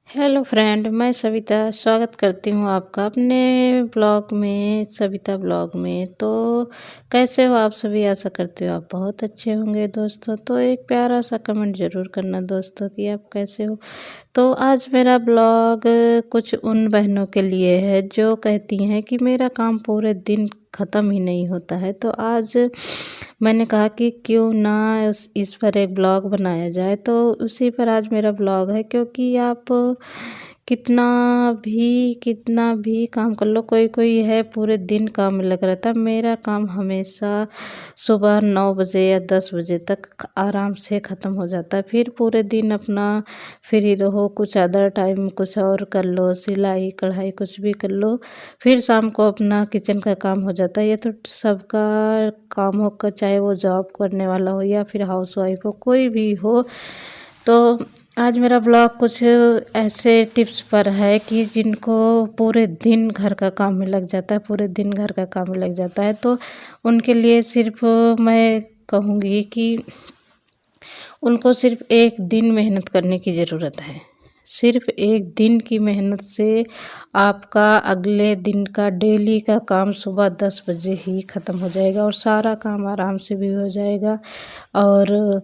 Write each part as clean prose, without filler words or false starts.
Hello friend, मैं सविता स्वागत करती हूँ आपका अपने ब्लॉग में, सविता ब्लॉग में। तो कैसे हो आप सभी? आशा करती हो आप बहुत अच्छे होंगे दोस्तों। तो एक प्यारा सा कमेंट ज़रूर करना दोस्तों कि आप कैसे हो। तो आज मेरा ब्लॉग कुछ उन बहनों के लिए है जो कहती हैं कि मेरा काम पूरे दिन ख़त्म ही नहीं होता है। तो आज मैंने कहा कि क्यों ना इस पर एक ब्लॉग बनाया जाए। तो उसी पर आज मेरा ब्लॉग है, क्योंकि आप कितना भी काम कर लो, कोई कोई है पूरे दिन काम में लगा रहता है। मेरा काम हमेशा सुबह 9 बजे या 10 बजे तक आराम से ख़त्म हो जाता है। फिर पूरे दिन अपना फ्री रहो, कुछ अदर टाइम कुछ और कर लो, सिलाई कढ़ाई कुछ भी कर लो। फिर शाम को अपना किचन का काम हो जाता है। ये तो सबका काम होगा, चाहे वो जॉब करने वाला हो या फिर हाउसवाइफ हो, कोई भी हो। तो आज मेरा ब्लॉग कुछ ऐसे टिप्स पर है कि जिनको पूरे दिन घर का काम में लग जाता है, पूरे दिन घर का काम में लग जाता है। तो उनके लिए सिर्फ मैं कहूँगी कि उनको सिर्फ एक दिन मेहनत करने की ज़रूरत है। सिर्फ एक दिन की मेहनत से आपका अगले दिन का डेली का काम सुबह 10 बजे ही ख़त्म हो जाएगा और सारा काम आराम से भी हो जाएगा। और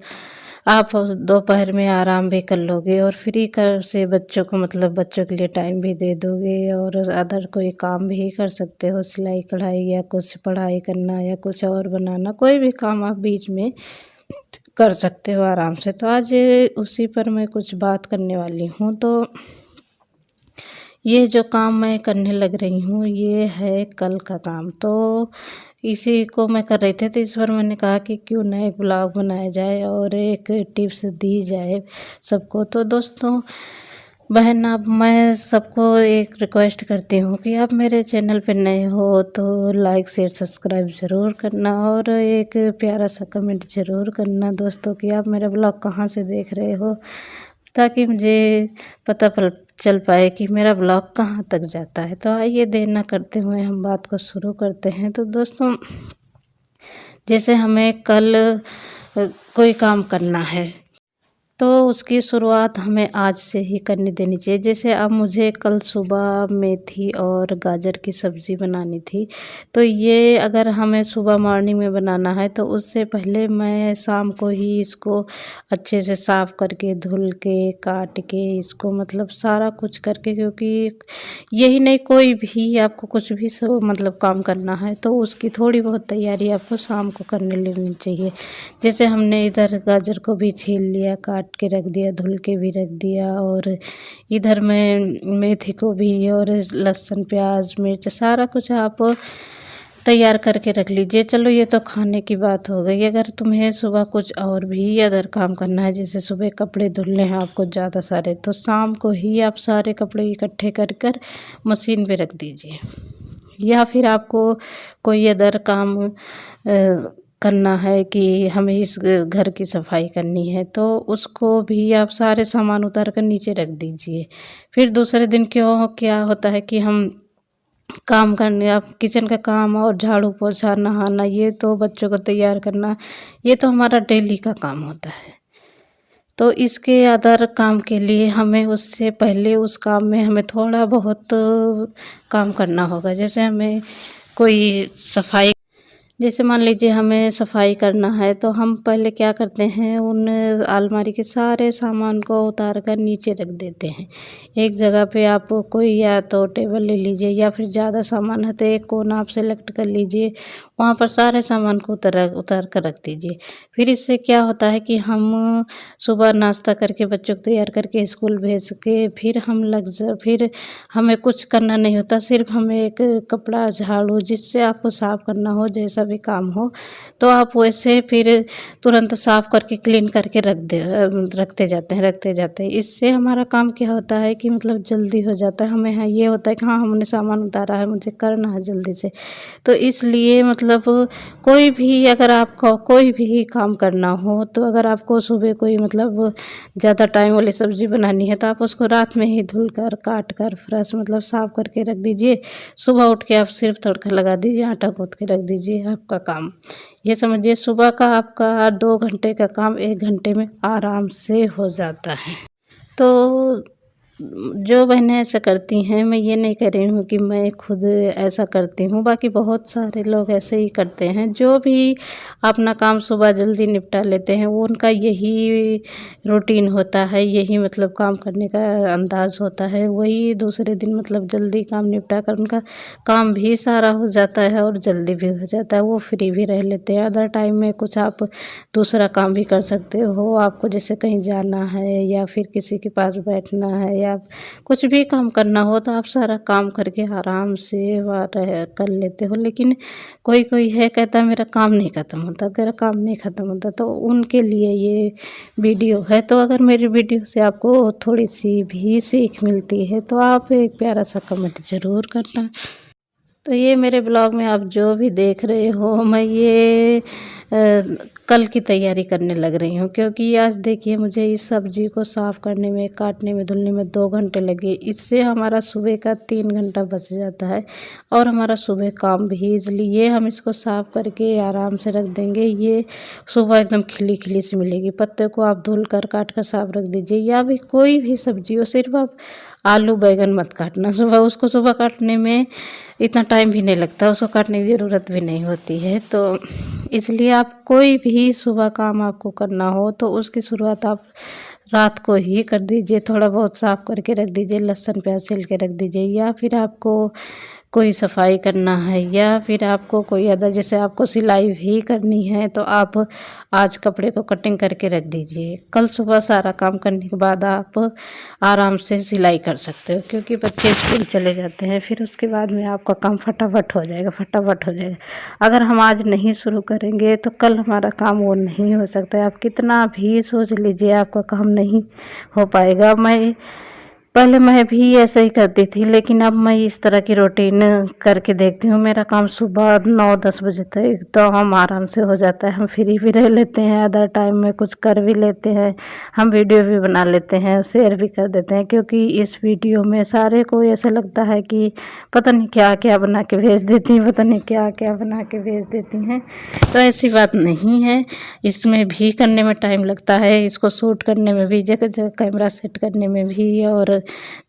आप दोपहर में आराम भी कर लोगे और फ्री कर से बच्चों को बच्चों के लिए टाइम भी दे दोगे और अदर कोई काम भी कर सकते हो, सिलाई कढ़ाई या कुछ पढ़ाई करना या कुछ और बनाना, कोई भी काम आप बीच में कर सकते हो आराम से। तो आज उसी पर मैं कुछ बात करने वाली हूँ। तो ये जो काम मैं करने लग रही हूँ ये है कल का काम। तो इसी को मैं कर रही थी, तो इस बार मैंने कहा कि क्यों ना एक ब्लॉग बनाया जाए और एक टिप्स दी जाए सबको। तो दोस्तों बहन, अब मैं सबको एक रिक्वेस्ट करती हूँ कि आप मेरे चैनल पे नए हो तो लाइक शेयर सब्सक्राइब ज़रूर करना और एक प्यारा सा कमेंट ज़रूर करना दोस्तों कि आप मेरा ब्लॉग कहाँ से देख रहे हो, ताकि मुझे पता चल पाए कि मेरा ब्लॉग कहाँ तक जाता है। तो आइए देर ना करते हुए हम बात को शुरू करते हैं। तो दोस्तों, जैसे हमें कल कोई काम करना है तो उसकी शुरुआत हमें आज से ही करनी देनी चाहिए। जैसे अब मुझे कल सुबह मेथी और गाजर की सब्ज़ी बनानी थी, तो ये अगर हमें सुबह मॉर्निंग में बनाना है तो उससे पहले मैं शाम को ही इसको अच्छे से साफ़ करके धुल के काट के इसको सारा कुछ करके, क्योंकि यही नहीं कोई भी आपको कुछ भी काम करना है तो उसकी थोड़ी बहुत तैयारी आपको शाम को करने लेनी चाहिए। जैसे हमने इधर गाजर को भी छील लिया, काट के रख दिया, धुल के भी रख दिया, और इधर मैं मेथी को भी और लहसुन प्याज मिर्च सारा कुछ आप तैयार करके रख लीजिए। चलो ये तो खाने की बात हो गई। अगर तुम्हें सुबह कुछ और भी अदर काम करना है, जैसे सुबह कपड़े धुलने हैं आपको ज़्यादा सारे, तो शाम को ही आप सारे कपड़े इकट्ठे कर मशीन पे रख दीजिए। या फिर आपको कोई अदर काम करना है कि हमें इस घर की सफाई करनी है, तो उसको भी आप सारे सामान उतार कर नीचे रख दीजिए। फिर दूसरे दिन क्या होता है कि हम काम करने, आप किचन का काम और झाड़ू पोछा नहाना, ये तो बच्चों को तैयार करना, ये तो हमारा डेली का काम होता है। तो इसके अदर काम के लिए हमें उससे पहले उस काम में हमें थोड़ा बहुत काम करना होगा। जैसे हमें कोई सफाई, जैसे मान लीजिए हमें सफाई करना है, तो हम पहले क्या करते हैं, उन अलमारी के सारे सामान को उतार कर नीचे रख देते हैं एक जगह पे। आप कोई या तो टेबल ले लीजिए या फिर ज़्यादा सामान है तो एक कोना आप सेलेक्ट कर लीजिए, वहाँ पर सारे सामान को उतार कर रख दीजिए। फिर इससे क्या होता है कि हम सुबह नाश्ता करके बच्चों को तैयार करके स्कूल भेज के फिर हमें कुछ करना नहीं होता, सिर्फ हमें एक कपड़ा झाड़ू जिससे आपको साफ़ करना हो, जैसा भी काम हो तो आप वैसे फिर तुरंत साफ़ करके क्लीन करके रखते जाते हैं। इससे हमारा काम क्या होता है कि जल्दी हो जाता है। हमें ये होता है कि हाँ, हमने सामान उतारा है, मुझे करना है जल्दी से। तो इसलिए कोई भी, अगर आपको कोई भी काम करना हो, तो अगर आपको सुबह कोई ज़्यादा टाइम वाली सब्ज़ी बनानी है तो आप उसको रात में ही धुल कर काट कर फ्रेश साफ़ करके रख दीजिए। सुबह उठ के आप सिर्फ तड़का लगा दीजिए, आटा गूँथ के रख दीजिए, आपका काम ये समझिए सुबह का आपका 2 घंटे का काम 1 घंटे में आराम से हो जाता है। तो जो बहनें ऐसा करती हैं, मैं ये नहीं कह रही हूँ कि मैं खुद ऐसा करती हूँ, बाकी बहुत सारे लोग ऐसे ही करते हैं। जो भी अपना काम सुबह जल्दी निपटा लेते हैं, वो उनका यही रूटीन होता है, यही मतलब काम करने का अंदाज़ होता है। वही दूसरे दिन मतलब जल्दी काम निपटा कर उनका काम भी सारा हो जाता है और जल्दी भी हो जाता है, वो फ्री भी रह लेते हैं। अदर टाइम में कुछ आप दूसरा काम भी कर सकते हो। आपको जैसे कहीं जाना है या फिर किसी के पास बैठना है या कुछ भी काम करना हो, तो आप सारा काम करके आराम से कर लेते हो। लेकिन कोई कोई है कहता है मेरा काम नहीं ख़त्म होता, अगर काम नहीं ख़त्म होता, तो उनके लिए ये वीडियो है। तो अगर मेरी वीडियो से आपको थोड़ी सी भी सीख मिलती है तो आप एक प्यारा सा कमेंट ज़रूर करना। तो ये मेरे ब्लॉग में आप जो भी देख रहे हो, मैं ये कल की तैयारी करने लग रही हूँ, क्योंकि आज देखिए मुझे इस सब्ज़ी को साफ़ करने में, काटने में, धुलने में 2 घंटे लगे। इससे हमारा सुबह का 3 घंटा बच जाता है और हमारा सुबह काम भी इसलिए हम इसको साफ़ करके आराम से रख देंगे। ये सुबह एकदम खिली खिली सी मिलेगी। पत्ते को आप धुल कर काट कर साफ़ रख दीजिए, या भी कोई भी सब्ज़ी हो, सिर्फ आप आलू बैगन मत काटना सुबह। उसको सुबह काटने में इतना टाइम भी नहीं लगता, उसको काटने की ज़रूरत भी नहीं होती है। तो इसलिए आप कोई भी सुबह काम आपको करना हो तो उसकी शुरुआत आप रात को ही कर दीजिए। थोड़ा बहुत साफ़ करके रख दीजिए, लहसुन प्याज छिल के रख दीजिए। या फिर आपको कोई सफाई करना है, या फिर आपको कोई अदर, जैसे आपको सिलाई भी करनी है, तो आप आज कपड़े को कटिंग करके रख दीजिए। कल सुबह सारा काम करने के बाद आप आराम से सिलाई कर सकते हो, क्योंकि बच्चे स्कूल चले जाते हैं, फिर उसके बाद में आपका काम फटाफट हो जाएगा, फटाफट हो जाएगा। अगर हम आज नहीं शुरू करेंगे तो कल हमारा काम वो नहीं हो सकता है। आप कितना भी सोच लीजिए, आपका काम नहीं हो पाएगा। पहले मैं भी ऐसे ही करती थी, लेकिन अब मैं इस तरह की रूटीन करके देखती हूँ। मेरा काम सुबह 9-10 बजे तक तो हम आराम से हो जाता है। हम फ्री भी रह लेते हैं, अदर टाइम में कुछ कर भी लेते हैं, हम वीडियो भी बना लेते हैं, शेयर भी कर देते हैं। क्योंकि इस वीडियो में सारे को ऐसा लगता है कि पता नहीं क्या क्या बना के भेज देती हैं, पता नहीं क्या क्या बना के भेज देती हैं। तो ऐसी बात नहीं है, इसमें भी करने में टाइम लगता है। इसको शूट करने में भी, जगह जगह कैमरा सेट करने में भी, और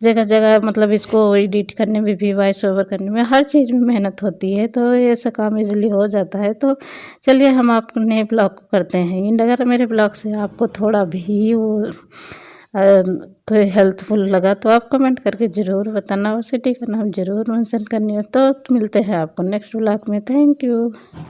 जगह जगह मतलब इसको एडिट करने में भी, वॉइस ओवर करने में, हर चीज़ में मेहनत होती है। तो ऐसा काम इजीली हो जाता है। तो चलिए हम अपने ब्लॉग को करते हैं। अगर मेरे ब्लॉग से आपको थोड़ा भी वो तो हेल्पफुल लगा तो आप कमेंट करके ज़रूर बताना और सिटी का नाम ज़रूर मेंशन करनी है। तो मिलते हैं आपको नेक्स्ट ब्लॉग में। Thank you.